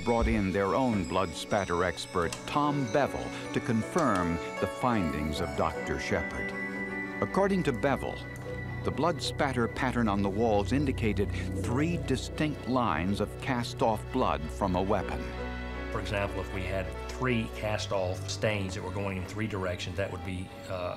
brought in their own blood spatter expert, Tom Bevel, to confirm the findings of Dr. Shepard. According to Bevel, the blood spatter pattern on the walls indicated 3 distinct lines of cast-off blood from a weapon. For example, if we had 3 cast-off stains that were going in 3 directions, that would be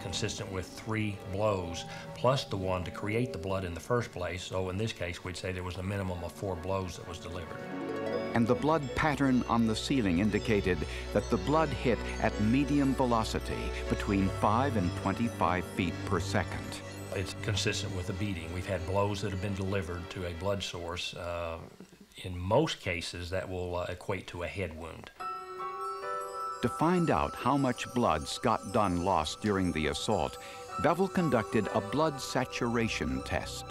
consistent with 3 blows, plus the one to create the blood in the first place. So in this case, we'd say there was a minimum of 4 blows that was delivered. And the blood pattern on the ceiling indicated that the blood hit at medium velocity between 5 and 25 feet per second. It's consistent with a beating. We've had blows that have been delivered to a blood source. In most cases, that will equate to a head wound. To find out how much blood Scott Dunn lost during the assault, Bevel conducted a blood saturation test.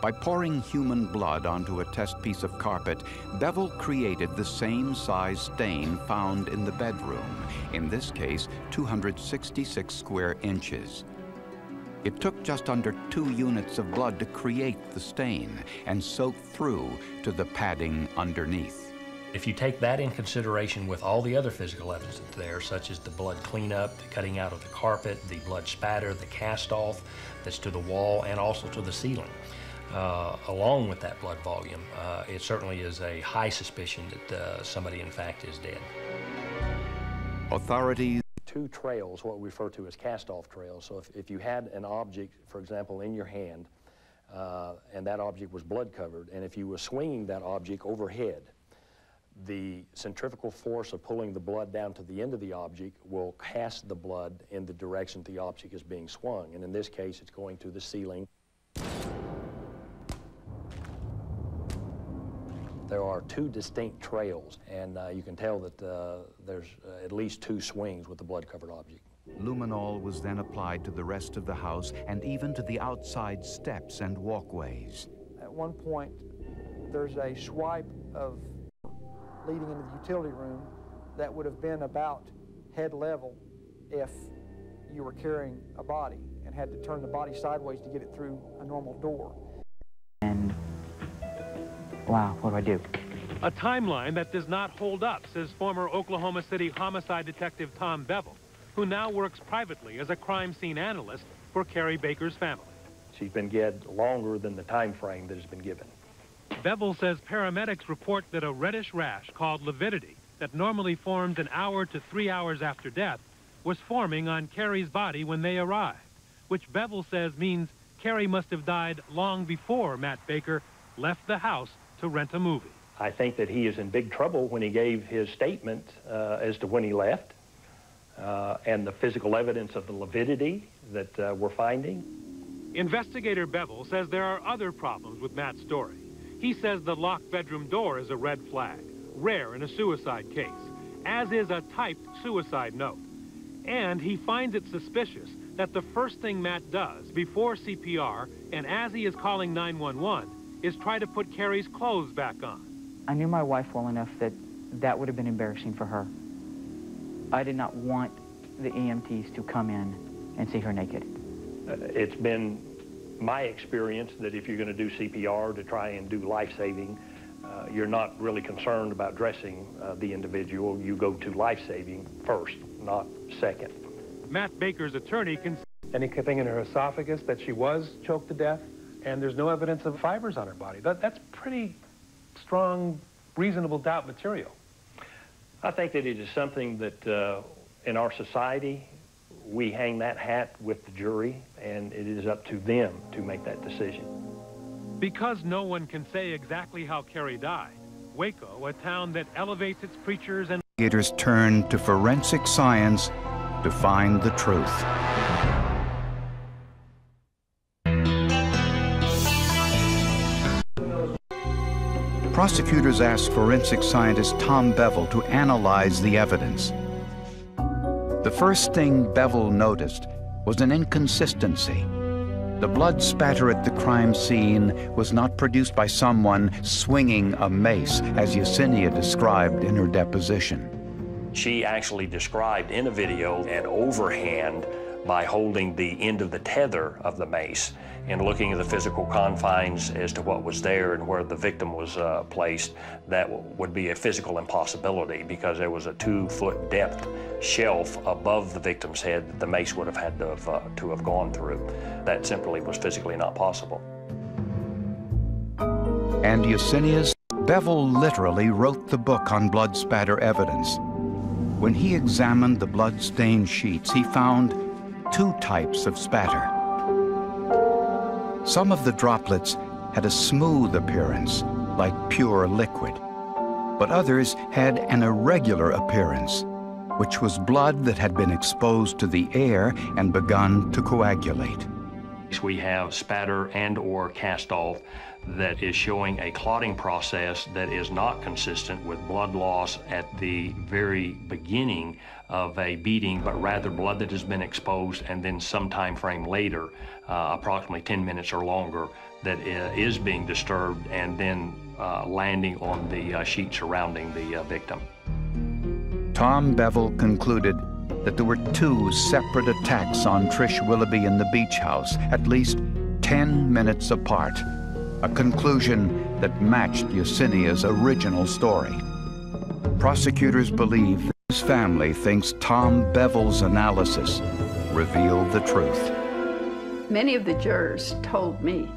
By pouring human blood onto a test piece of carpet, Bevel created the same size stain found in the bedroom, in this case 266 square inches. It took just under 2 units of blood to create the stain and soak through to the padding underneath. If you take that in consideration with all the other physical evidence that's there, such as the blood cleanup, the cutting out of the carpet, the blood spatter, the cast-off that's to the wall and also to the ceiling, along with that blood volume, it certainly is a high suspicion that somebody, in fact, is dead. Authorities 2 trails, what we refer to as cast-off trails. So if you had an object, for example, in your hand, and that object was blood-covered, and if you were swinging that object overhead, the centrifugal force of pulling the blood down to the end of the object will cast the blood in the direction the object is being swung. And in this case, it's going to the ceiling. There are 2 distinct trails, and you can tell that there's at least 2 swings with the blood-covered object. luminol was then applied to the rest of the house and even to the outside steps and walkways. At one point, there's a swipe of leading into the utility room that would have been about head level if you were carrying a body and had to turn the body sideways to get it through a normal door. And wow, what do I do? A timeline that does not hold up, says former Oklahoma City homicide detective Tom Bevel, who now works privately as a crime scene analyst for Carrie Baker's family. She's been dead longer than the time frame that has been given. Bevel says paramedics report that a reddish rash called lividity that normally forms an hour to 3 hours after death was forming on Carrie's body when they arrived, which Bevel says means Carrie must have died long before Matt Baker left the house to rent a movie. I think that he is in big trouble when he gave his statement as to when he left, and the physical evidence of the lividity that we're finding. Investigator Bevel says there are other problems with Matt's story. He says the locked bedroom door is a red flag, rare in a suicide case, as is a typed suicide note. And he finds it suspicious that the first thing Matt does before CPR and as he is calling 911 is try to put Carrie's clothes back on. I knew my wife well enough that that would have been embarrassing for her. I did not want the EMTs to come in and see her naked. It's been my experience that if you're going to do CPR to try and do life-saving, you're not really concerned about dressing the individual. You go to life-saving first, not second. Matt Baker's attorney can... Anything in her esophagus that she was choked to death, and there's no evidence of fibers on her body. That's pretty strong, reasonable doubt material. I think that it is something that in our society, we hang that hat with the jury, and it is up to them to make that decision. Because no one can say exactly how Carrie died, Waco, a town that elevates its preachers and... Investigators turned to forensic science to find the truth. Prosecutors asked forensic scientist Tom Bevel to analyze the evidence. The first thing Bevel noticed was an inconsistency. The blood spatter at the crime scene was not produced by someone swinging a mace, as Yesenia described in her deposition. She actually described in a video an overhand by holding the end of the tether of the mace and looking at the physical confines as to what was there and where the victim was placed. That would be a physical impossibility because there was a 2-foot depth shelf above the victim's head that the mace would have had to have gone through. That simply was physically not possible. And Yesenia's Bevel literally wrote the book on blood spatter evidence. When he examined the blood-stained sheets, he found 2 types of spatter. Some of the droplets had a smooth appearance, like pure liquid, but others had an irregular appearance, which was blood that had been exposed to the air and begun to coagulate. We have spatter and/or cast-off that is showing a clotting process that is not consistent with blood loss at the very beginning of a beating, but rather blood that has been exposed and then some time frame later, approximately 10 minutes or longer, that is being disturbed and then landing on the sheet surrounding the victim. Tom Bevel concluded that there were 2 separate attacks on Trish Willoughby in the beach house, at least 10 minutes apart, a conclusion that matched Yesenia's original story. Prosecutors believe that his family thinks Tom Bevel's analysis revealed the truth. Many of the jurors told me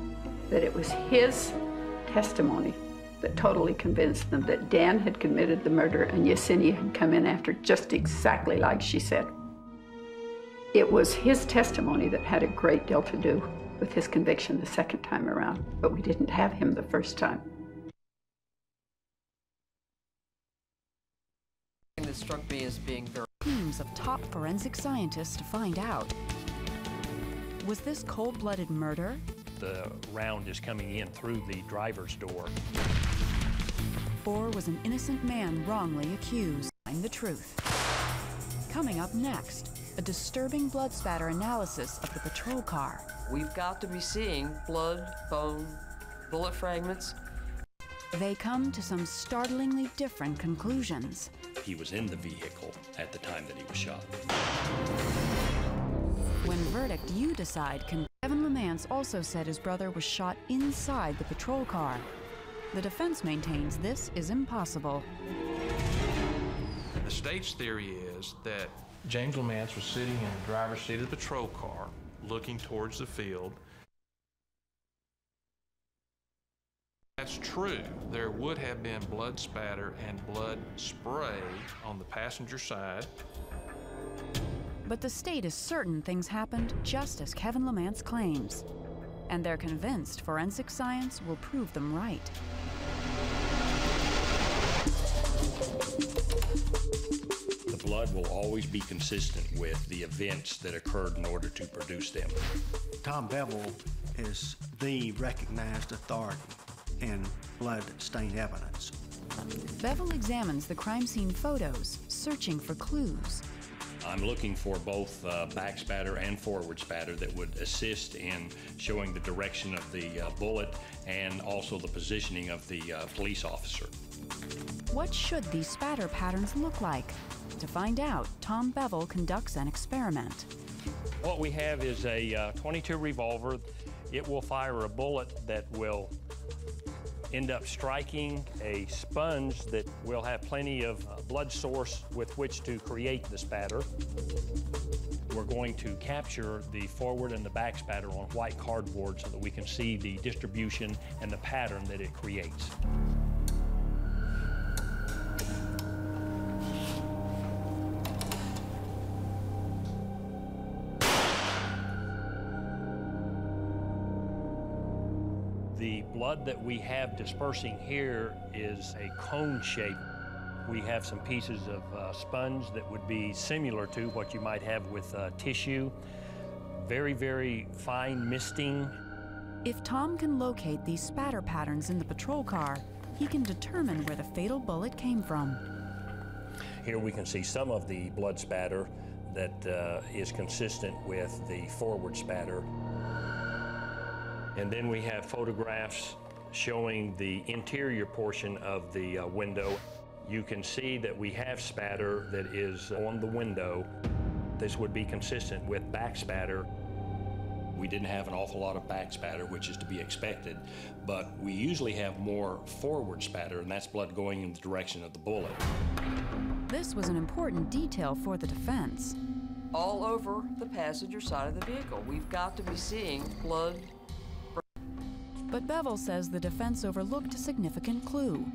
that it was his testimony that totally convinced them that Dan had committed the murder and Yesenia had come in after, just exactly like she said. It was his testimony that had a great deal to do with his conviction the second time around, but we didn't have him the first time. That struck me as being very... Teams of top forensic scientists to find out. Was this cold-blooded murder? The round is coming in through the driver's door. Or was an innocent man wrongly accused? Find the truth. Coming up next, a disturbing blood spatter analysis of the patrol car. We've got to be seeing blood, bone, bullet fragments. They come to some startlingly different conclusions. He was in the vehicle at the time that he was shot. When verdict you decide, Kevin LeMans also said his brother was shot inside the patrol car. The defense maintains this is impossible. The state's theory is that James LeMans was sitting in the driver's seat of the patrol car, looking towards the field. That's true. There would have been blood spatter and blood spray on the passenger side. But the state is certain things happened just as Kevin LeMans claims. And they're convinced forensic science will prove them right. The blood will always be consistent with the events that occurred in order to produce them. Tom Bevel is the recognized authority in blood-stained evidence. Bevel examines the crime scene photos, searching for clues. I'm looking for both back spatter and forward spatter that would assist in showing the direction of the bullet and also the positioning of the police officer. What should these spatter patterns look like? To find out, Tom Bevel conducts an experiment. What we have is a .22 revolver. It will fire a bullet that will end up striking a sponge that will have plenty of blood source with which to create the spatter. We're going to capture the forward and the back spatter on white cardboard so that we can see the distribution and the pattern that it creates. The blood that we have dispersing here is a cone shape. We have some pieces of sponge that would be similar to what you might have with tissue. Very, very fine misting. If Tom can locate these spatter patterns in the patrol car, he can determine where the fatal bullet came from. Here we can see some of the blood spatter that is consistent with the forward spatter. And then we have photographs showing the interior portion of the window. You can see that we have spatter that is on the window. this would be consistent with backspatter. We didn't have an awful lot of backspatter, which is to be expected, but we usually have more forward spatter, and that's blood going in the direction of the bullet. This was an important detail for the defense. All over the passenger side of the vehicle. We've got to be seeing blood. But Bevel says the defense overlooked a significant clue.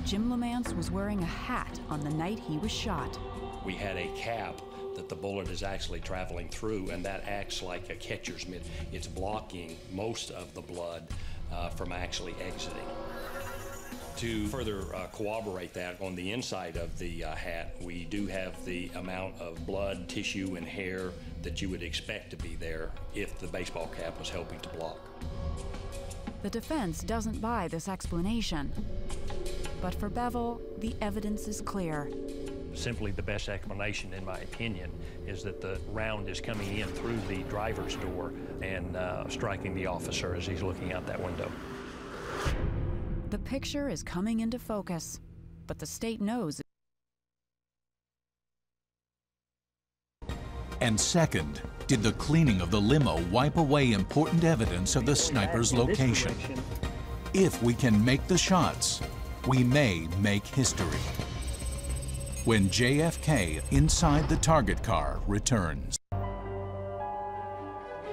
Jim Lamance was wearing a hat on the night he was shot. We had a cap that the bullet is actually traveling through, and that acts like a catcher's mitt. It's blocking most of the blood from actually exiting. To further corroborate that, on the inside of the hat, we do have the amount of blood, tissue, and hair that you would expect to be there if the baseball cap was helping to block. The defense doesn't buy this explanation. But for Bevel, the evidence is clear. Simply the best explanation, in my opinion, is that the round is coming in through the driver's door and striking the officer as he's looking out that window. The picture is coming into focus, but the state knows. And second, did the cleaning of the limo wipe away important evidence of the sniper's location? If we can make the shots, we may make history. When JFK inside the target car returns.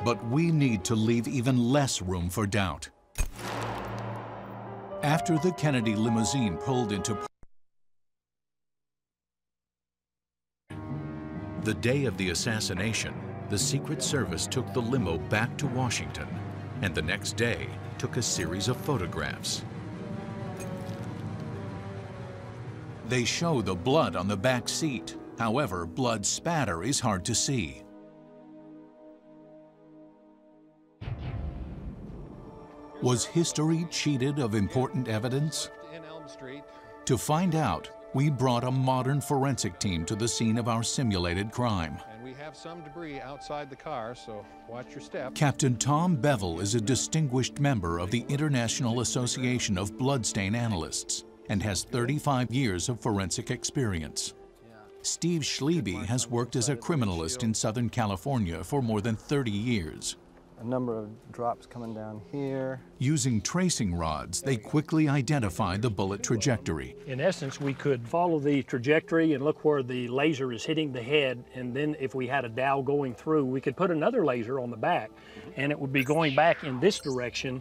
But we need to leave even less room for doubt. After the Kennedy limousine pulled into the day of the assassination, the Secret Service took the limo back to Washington, and the next day took a series of photographs. They show the blood on the back seat. However, blood spatter is hard to see. Was history cheated of important evidence? To find out, we brought a modern forensic team to the scene of our simulated crime. And we have some debris outside the car, so watch your step. Captain Tom Bevel is a distinguished member of the International Association of Bloodstain Analysts and has 35 years of forensic experience. Steve Schleby has worked as a criminalist in Southern California for more than 30 years. A number of drops coming down here. Using tracing rods, they quickly identify the bullet trajectory. In essence, we could follow the trajectory and look where the laser is hitting the head, and then if we had a dowel going through, we could put another laser on the back, and it would be going back in this direction,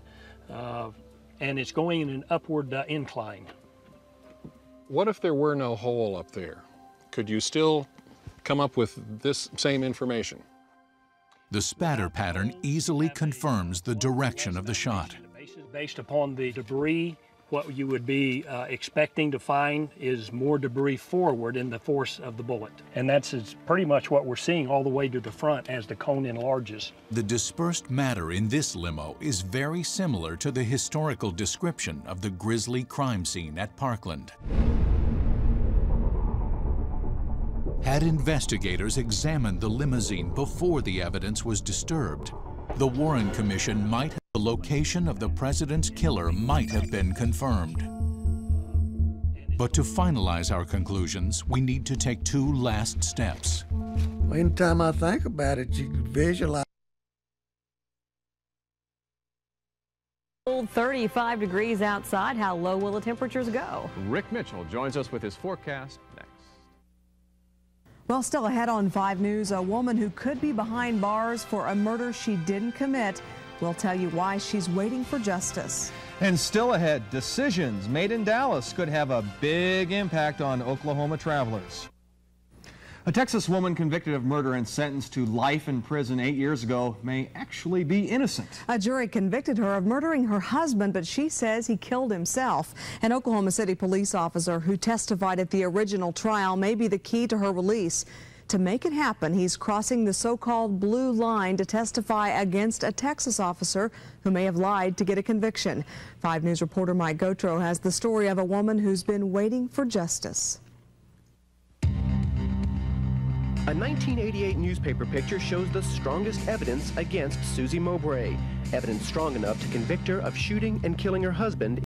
and it's going in an upward incline. What if there were no hole up there? Could you still come up with this same information? The spatter pattern easily confirms the direction of the shot. Based upon the debris, what you would be expecting to find is more debris forward in the force of the bullet. And that's pretty much what we're seeing all the way to the front as the cone enlarges. The dispersed matter in this limo is very similar to the historical description of the grisly crime scene at Parkland. Had investigators examined the limousine before the evidence was disturbed, the Warren Commission might have the location of the president's killer might have been confirmed. But to finalize our conclusions, we need to take two last steps. Well, anytime I think about it, you can visualize. 35 degrees outside. How low will the temperatures go? Rick Mitchell joins us with his forecast next. Well, still ahead on 5 News, a woman who could be behind bars for a murder she didn't commit. We'll tell you why she's waiting for justice. And still ahead, decisions made in Dallas could have a big impact on Oklahoma travelers. A Texas woman convicted of murder and sentenced to life in prison 8 years ago may actually be innocent. A jury convicted her of murdering her husband, but she says he killed himself. An Oklahoma City police officer who testified at the original trial may be the key to her release. To make it happen, he's crossing the so-called blue line to testify against a Texas officer who may have lied to get a conviction. 5 News reporter Mike Gotro has the story of a woman who's been waiting for justice. A 1988 newspaper picture shows the strongest evidence against Susie Mowbray. Evidence strong enough to convict her of shooting and killing her husband